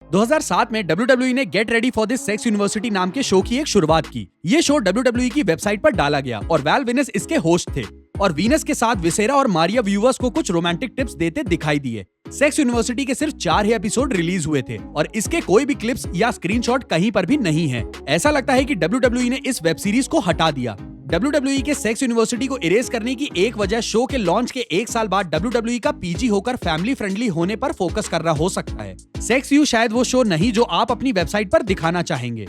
2007 में WWE ने get ready for this sex university नाम के शो की एक शुरुआत की। ये शो WWE की वेबसाइट पर डाला गया और वैल विनस इसके होस्ट थे और वीनस के साथ विसेरा और मारिया व्यूअर्स को कुछ रोमांटिक टिप्स देते दिखाई दिए। सेक्स यूनिवर्सिटी के सिर्फ 4 ही एपिसोड रिलीज हुए थे और इसके कोई भी क्लिप्स या स्क्रीनशॉट कहीं पर भी नहीं है। ऐसा लगता है कि WWE ने इस वेब सीरीज को हटा दिया। WWE के सेक्स यूनिवर्सिटी को इरेज करने की एक वजह शो के लॉन्च के 1 साल बाद WWE का पीजी होकर फैमिली फ्रेंडली होने पर फोकस कर रहा हो सकता है। सेक्स यू शायद वो शो नहीं जो आप अपनी वेबसाइट पर दिखाना चाहेंगे।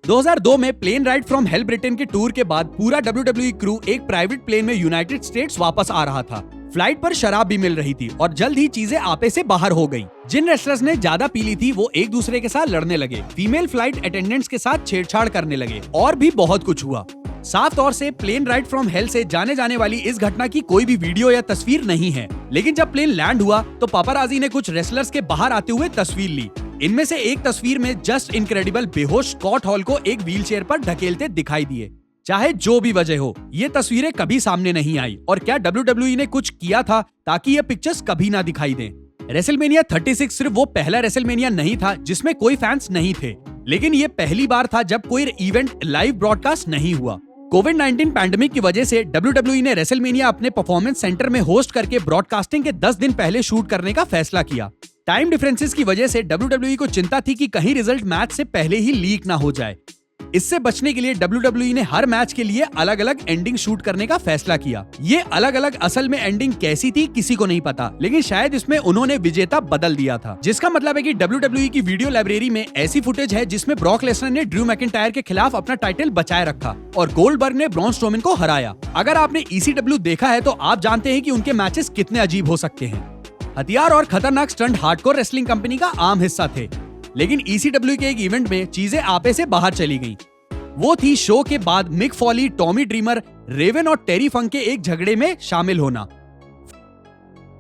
2002 में plane ride from hell Britain के टूर के बाद पूरा WWE क्रू एक प्राइवेट प्लेन में यूनाइटेड स्टेट्स वापस आ रहा था। फ्लाइट पर शराब भी मिल रही थी और जल्द ही चीजें आपे से बाहर हो गई। जिन रेसलर्स ने ज्यादा पी ली थी वो एक दूसरे के साथ लड़ने लगे, फीमेल फ्लाइट अटेंडेंट्स के साथ छेड़छाड़ करने लगे और भी बहुत कुछ हुआ। साफ तौर से प्लेन राइड फ्रॉम हेल से जाने जाने वाली इस घटना की कोई भी वीडियो या तस्वीर नहीं है, लेकिन जब प्लेन लैंड हुआ तो पापाराजी ने कुछ रेसलर्स के बाहर आते हुए तस्वीर ली। इनमें से एक तस्वीर में जस्ट इनक्रेडिबल बेहोश स्कॉट हॉल को एक व्हीलचेयर पर ढकेलते दिखाई दिए। चाहे जो भी वजह हो, ये तस्वीरें कभी सामने नहीं आई और क्या WWE ने कुछ किया था ताकि ये पिक्चर्स कभी ना दिखाई दें। रेसलमेनिया 36 सिर्फ वो पहला रेसलमेनिया नहीं था जिसमें कोई फैंस नहीं थे, लेकिन ये पहली बार था जब कोई इवेंट लाइव ब्रॉडकास्ट नहीं हुआ। कोविड-19 पैंडेमिक की वजह से WWE ने रेसलमेनिया अपने परफॉर्मेंस सेंटर में होस्ट करके ब्रॉडकास्टिंग के 10 दिन पहले शूट करने का फैसला किया। टाइम डिफरेंसेस की वजह से WWE को चिंता थी कि कहीं रिजल्ट मैच से पहले ही लीक ना हो जाए। इससे बचने के लिए WWE ने हर मैच के लिए अलग अलग एंडिंग शूट करने का फैसला किया। ये अलग अलग असल में एंडिंग कैसी थी किसी को नहीं पता, लेकिन शायद इसमें उन्होंने विजेता बदल दिया था, जिसका मतलब है कि WWE की वीडियो लाइब्रेरी में ऐसी फुटेज है जिसमें ब्रॉक लेसनर ने ड्रू मैकिंटायर के खिलाफ अपना टाइटल बचाए रखा और गोल्डबर्ग ने ब्रॉन स्ट्रोमैन को हराया। अगर आपने ECW देखा है तो आप जानते हैं कि उनके मैचेस कितने अजीब हो सकते हैं। हथियार और खतरनाक स्टंट हार्डकोर रेसलिंग कंपनी का आम हिस्सा थे, लेकिन ECW के एक इवेंट में चीजें आपे से बाहर चली गईं। वो थी शो के बाद Mick Foley, Tommy Dreamer, Raven और टेरी फंक के एक झगड़े में शामिल होना।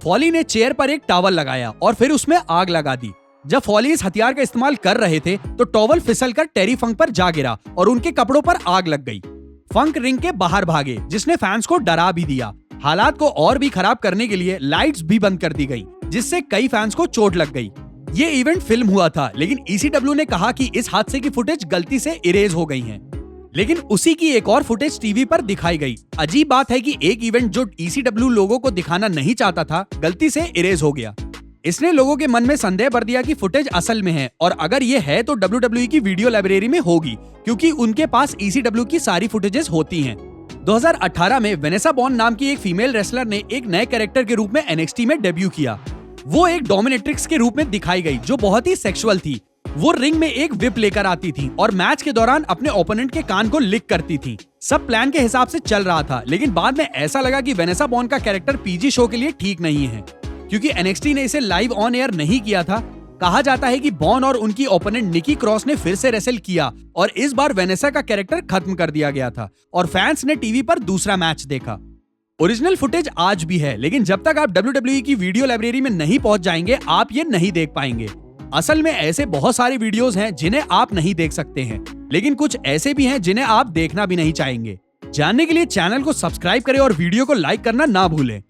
फॉली ने चेयर पर एक टॉवल लगाया और फिर उसमें आग लगा दी। जब फॉली इस हथियार का इस्तेमाल कर रहे थे तो टॉवल फिसलकर टेरी फंक पर जा गिरा और उनके कपड़ों पर आग लग गई। फंक रिंग के बाहर भागे, जिसने फैंस को डरा भी दिया। हालात को और भी खराब करने के लिए लाइट्स भी बंद कर दी गई, जिससे कई फैंस को चोट लग गई। ये इवेंट फिल्म हुआ था, लेकिन ECW ने कहा कि इस हादसे की फुटेज गलती से इरेज हो गई है, लेकिन उसी की एक और फुटेज टीवी पर दिखाई गई। अजीब बात है कि एक इवेंट जो ECW लोगों को दिखाना नहीं चाहता था, गलती से इरेज हो गया। इसने लोगों के मन में संदेह भर दिया कि फुटेज असल में है, और अगर ये है तो WWE की वीडियो लाइब्रेरी में होगी, क्योंकि उनके पास ECW की सारी फुटेजेस होती हैं। 2018 में वेनेसा बॉर्न नाम की एक फीमेल रेसलर ने एक नए कैरेक्टर के रूप में NXT में डेब्यू किया। वो एक डोमिनेट्रिक्स के रूप में दिखाई गई जो बहुत ही सेक्सुअल थी। वो रिंग में एक विप लेकर आती थी और मैच के दौरान अपने ओपोनेंट के कान को लिक करती थी। सब प्लान के हिसाब से चल रहा था, लेकिन बाद में ऐसा लगा कि वेनेसा बॉर्न का कैरेक्टर PG शो के लिए ठीक नहीं है, क्योंकि NXT ने इसे लाइव ऑन एयर नहीं किया था। कहा जाता है कि बॉर्न और उनकी ओपोनेंट निकी क्रॉस ने फिर से रेसल किया और इस बार वेनेसा का कैरेक्टर खत्म कर दिया गया था और फैंस ने टीवी पर दूसरा मैच देखा। ओरिजिनल फुटेज आज भी है, लेकिन जब तक आप WWE की वीडियो लाइब्रेरी में नहीं पहुंच जाएंगे आप ये नहीं देख पाएंगे। असल में ऐसे बहुत सारे वीडियोस हैं जिन्हें आप नहीं देख सकते हैं, लेकिन कुछ ऐसे भी हैं जिन्हें आप देखना भी नहीं चाहेंगे। जानने के लिए चैनल को सब्सक्राइब करें और वीडियो को लाइक करना ना भूलें।